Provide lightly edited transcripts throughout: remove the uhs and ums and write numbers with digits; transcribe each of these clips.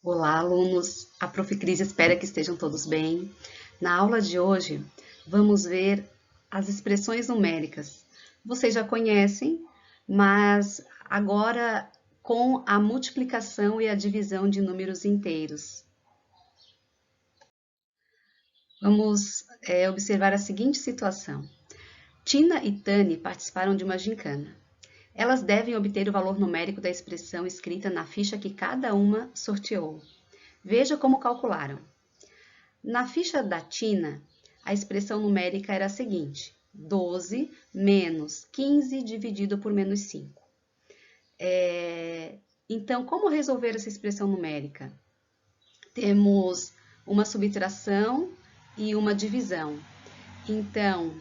Olá, alunos! A Prof. Cris espera que estejam todos bem. Na aula de hoje, vamos ver as expressões numéricas. Vocês já conhecem, mas agora com a multiplicação e a divisão de números inteiros. Vamos observar a seguinte situação. Tina e Tani participaram de uma gincana. Elas devem obter o valor numérico da expressão escrita na ficha que cada uma sorteou. Veja como calcularam. Na ficha da Tina, a expressão numérica era a seguinte: 12 menos 15 dividido por menos 5. Então, como resolver essa expressão numérica? Temos uma subtração e uma divisão. Então,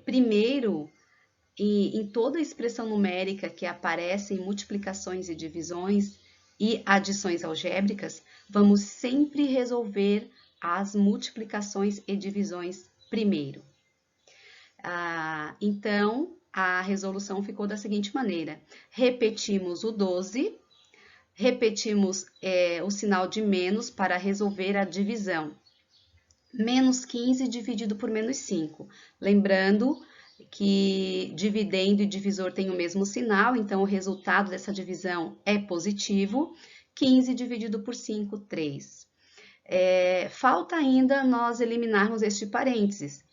primeiro, em toda expressão numérica que aparece em multiplicações e divisões e adições algébricas, vamos sempre resolver as multiplicações e divisões primeiro. Então, a resolução ficou da seguinte maneira: repetimos o 12, repetimos o sinal de menos para resolver a divisão. Menos 15 dividido por menos 5. Lembrando que dividendo e divisor têm o mesmo sinal, então o resultado dessa divisão é positivo. 15 dividido por 5, 3. Falta ainda nós eliminarmos este parênteses.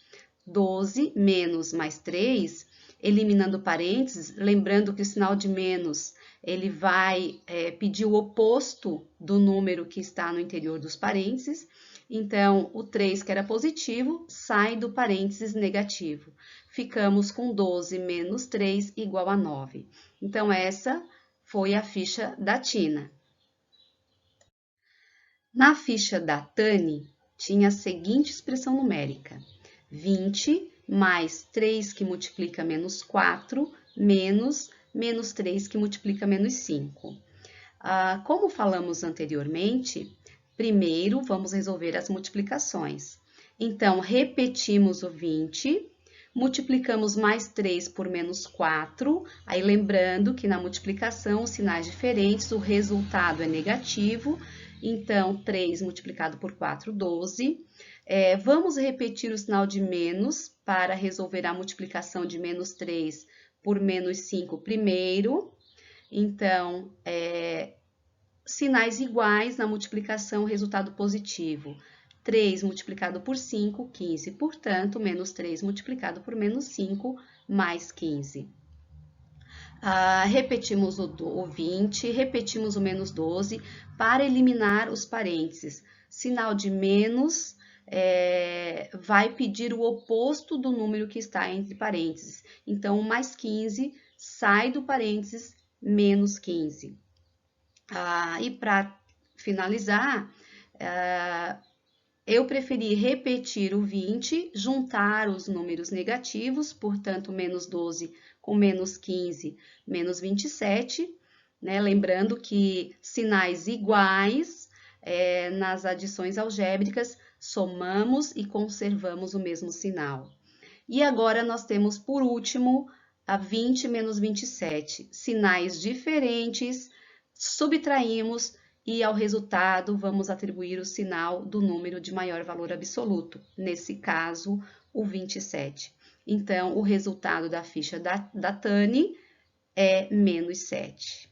12 menos mais 3, eliminando parênteses, lembrando que o sinal de menos ele vai pedir o oposto do número que está no interior dos parênteses. Então, o 3, que era positivo, sai do parênteses negativo. Ficamos com 12 menos 3 igual a 9. Então, essa foi a ficha da Tina. Na ficha da Tani, tinha a seguinte expressão numérica: 20 mais 3 que multiplica menos 4, menos 3 que multiplica menos 5. Como falamos anteriormente, primeiro vamos resolver as multiplicações. Então, repetimos o 20, multiplicamos mais 3 por menos 4, aí lembrando que na multiplicação, os sinais diferentes, o resultado é negativo, então 3 multiplicado por 4, 12. Vamos repetir o sinal de menos para resolver a multiplicação de menos 3 por menos 5 primeiro. Então, sinais iguais na multiplicação, resultado positivo. 3 multiplicado por 5, 15. Portanto, menos 3 multiplicado por menos 5, mais 15. Repetimos o 20, repetimos o menos 12 para eliminar os parênteses. Sinal de menos vai pedir o oposto do número que está entre parênteses. Então, mais 15 sai do parênteses menos 15. E para finalizar, eu preferi repetir o 20, juntar os números negativos, portanto, menos 12 com menos 15, menos 27, né? Lembrando que sinais iguais nas adições algébricas, somamos e conservamos o mesmo sinal. E agora nós temos, por último, a 20 menos 27, sinais diferentes, subtraímos e ao resultado vamos atribuir o sinal do número de maior valor absoluto, nesse caso, o 27. Então, o resultado da ficha da Tani é menos 7.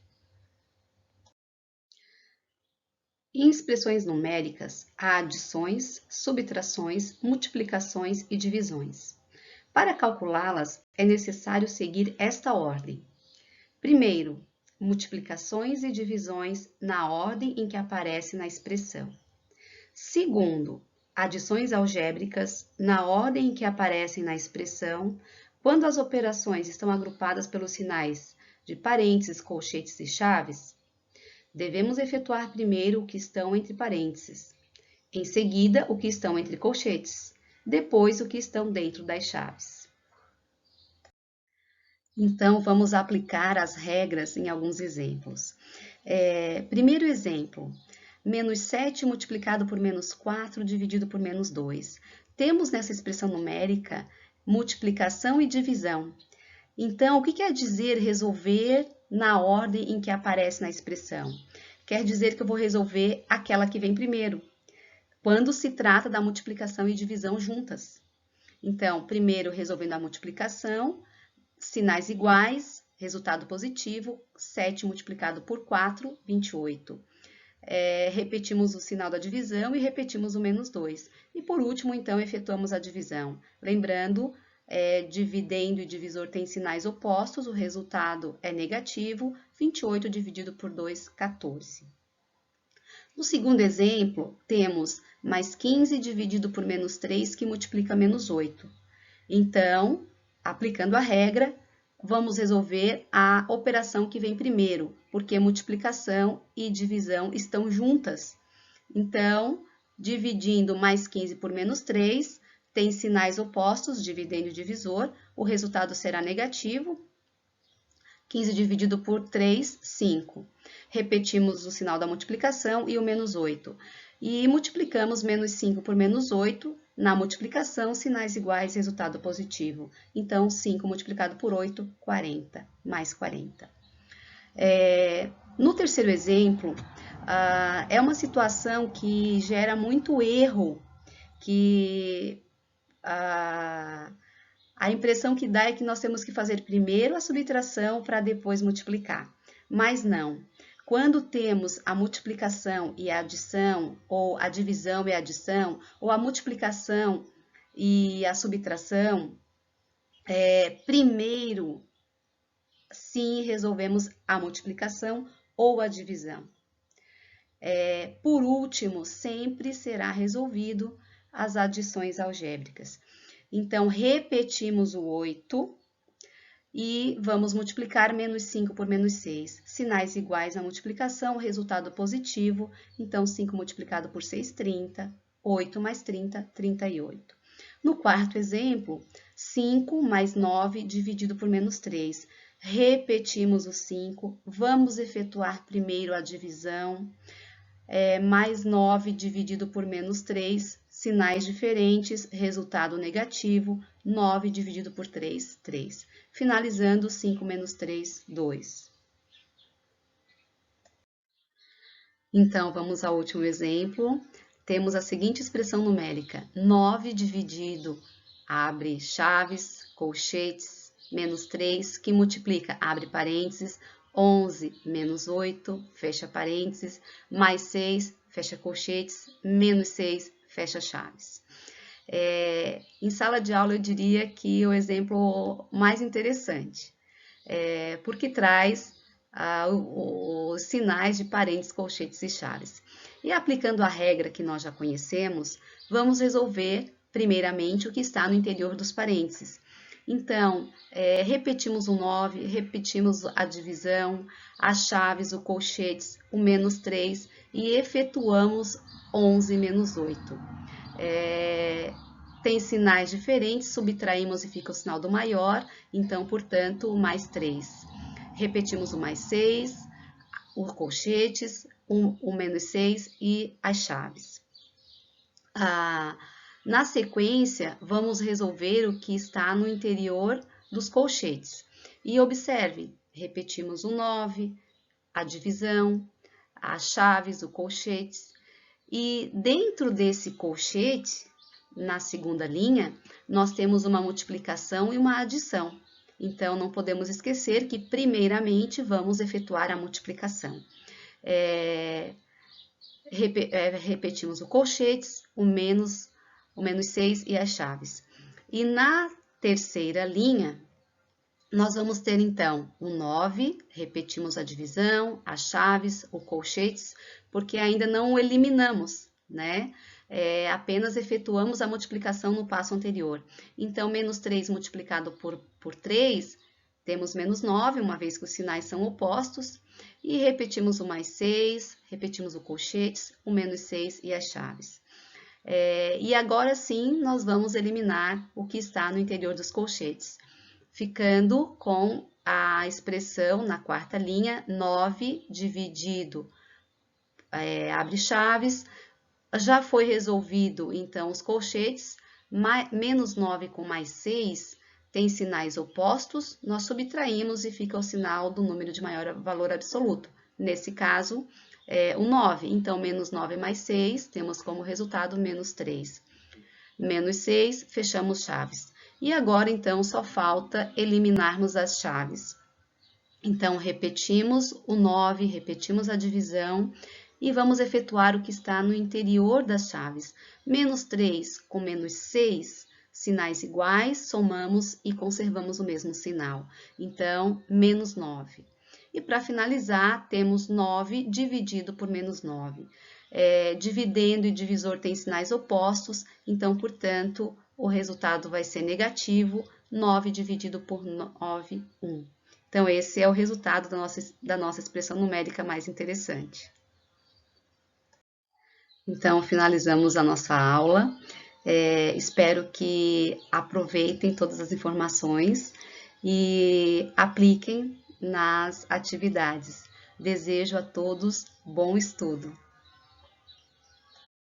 Em expressões numéricas, há adições, subtrações, multiplicações e divisões. Para calculá-las, é necessário seguir esta ordem. Primeiro, multiplicações e divisões na ordem em que aparece na expressão. Segundo, adições algébricas na ordem em que aparecem na expressão, quando as operações estão agrupadas pelos sinais de parênteses, colchetes e chaves. Devemos efetuar primeiro o que estão entre parênteses, em seguida o que estão entre colchetes, depois o que estão dentro das chaves. Então, vamos aplicar as regras em alguns exemplos. Primeiro exemplo, menos 7 multiplicado por menos 4 dividido por menos 2. Temos nessa expressão numérica multiplicação e divisão. Então, o que quer dizer resolver na ordem em que aparece na expressão? quer dizer que eu vou resolver aquela que vem primeiro, quando se trata da multiplicação e divisão juntas. Então, primeiro resolvendo a multiplicação, sinais iguais, resultado positivo, 7 multiplicado por 4, 28. Repetimos o sinal da divisão e repetimos o menos 2. E por último, então, efetuamos a divisão. Lembrando, dividendo e divisor têm sinais opostos, o resultado é negativo, 28 dividido por 2, 14. No segundo exemplo, temos mais 15 dividido por menos 3, que multiplica menos 8. Então, aplicando a regra, vamos resolver a operação que vem primeiro, porque multiplicação e divisão estão juntas. Então, dividindo mais 15 por menos 3, tem sinais opostos, dividendo e divisor, o resultado será negativo. 15 dividido por 3, 5. Repetimos o sinal da multiplicação e o menos 8. E multiplicamos menos 5 por menos 8. Na multiplicação, sinais iguais, resultado positivo. Então, 5 multiplicado por 8, 40, mais 40. No terceiro exemplo, é uma situação que gera muito erro, que a impressão que dá é que nós temos que fazer primeiro a subtração para depois multiplicar. Mas não. Quando temos a multiplicação e a adição, ou a divisão e a adição, ou a multiplicação e a subtração, primeiro, sim, resolvemos a multiplicação ou a divisão. Por último, sempre será resolvido as adições algébricas. Então, repetimos o 8 e vamos multiplicar menos 5 por menos 6. Sinais iguais na multiplicação, resultado positivo. Então, 5 multiplicado por 6, 30. 8 mais 30, 38. No quarto exemplo, 5 mais 9 dividido por menos 3. Repetimos o 5, vamos efetuar primeiro a divisão. Mais 9 dividido por menos 3, sinais diferentes, resultado negativo, 9 dividido por 3, 3. Finalizando, 5 menos 3, 2. Então, vamos ao último exemplo. Temos a seguinte expressão numérica: 9 dividido, abre chaves, colchetes, menos 3, que multiplica, abre parênteses, 11 menos 8, fecha parênteses, mais 6, fecha colchetes, menos 6, fecha chaves. Em sala de aula, eu diria que o exemplo mais interessante, porque traz os sinais de parênteses, colchetes e chaves. E aplicando a regra que nós já conhecemos, vamos resolver primeiramente o que está no interior dos parênteses. Então, repetimos o 9, repetimos a divisão, as chaves, o colchetes, o menos 3 e efetuamos 11 menos 8. Tem sinais diferentes, subtraímos e fica o sinal do maior, então, portanto, o mais 3. Repetimos o mais 6, os colchetes, o menos 6 e as chaves. Na sequência, vamos resolver o que está no interior dos colchetes. E observe, repetimos o 9, a divisão, as chaves, o colchetes. E dentro desse colchete, na segunda linha, nós temos uma multiplicação e uma adição. Então, não podemos esquecer que, primeiramente, vamos efetuar a multiplicação. Repetimos o colchetes, o menos 6 e as chaves. E na terceira linha, nós vamos ter, então, o 9, repetimos a divisão, as chaves, o colchetes, porque ainda não o eliminamos, né? Apenas efetuamos a multiplicação no passo anterior. Então, menos 3 multiplicado por 3, temos menos 9, uma vez que os sinais são opostos. E repetimos o mais 6, repetimos o colchetes, o menos 6 e as chaves. E agora sim, nós vamos eliminar o que está no interior dos colchetes, ficando com a expressão na quarta linha, 9 dividido, abre chaves, já foi resolvido, então, os colchetes, menos 9 com mais 6, tem sinais opostos, nós subtraímos e fica o sinal do número de maior valor absoluto. Nesse caso, o 9. Então, menos 9 mais 6, temos como resultado menos 3. Menos 6, fechamos chaves. E agora, então, só falta eliminarmos as chaves. Então, repetimos o 9, repetimos a divisão e vamos efetuar o que está no interior das chaves. Menos 3 com menos 6, sinais iguais, somamos e conservamos o mesmo sinal. Então, menos 9. E para finalizar, temos 9 dividido por menos 9. Dividendo e divisor têm sinais opostos, então, portanto, o resultado vai ser negativo, 9 dividido por 9, 1. Então, esse é o resultado da nossa expressão numérica mais interessante. Então, finalizamos a nossa aula. Espero que aproveitem todas as informações e apliquem nas atividades. Desejo a todos bom estudo.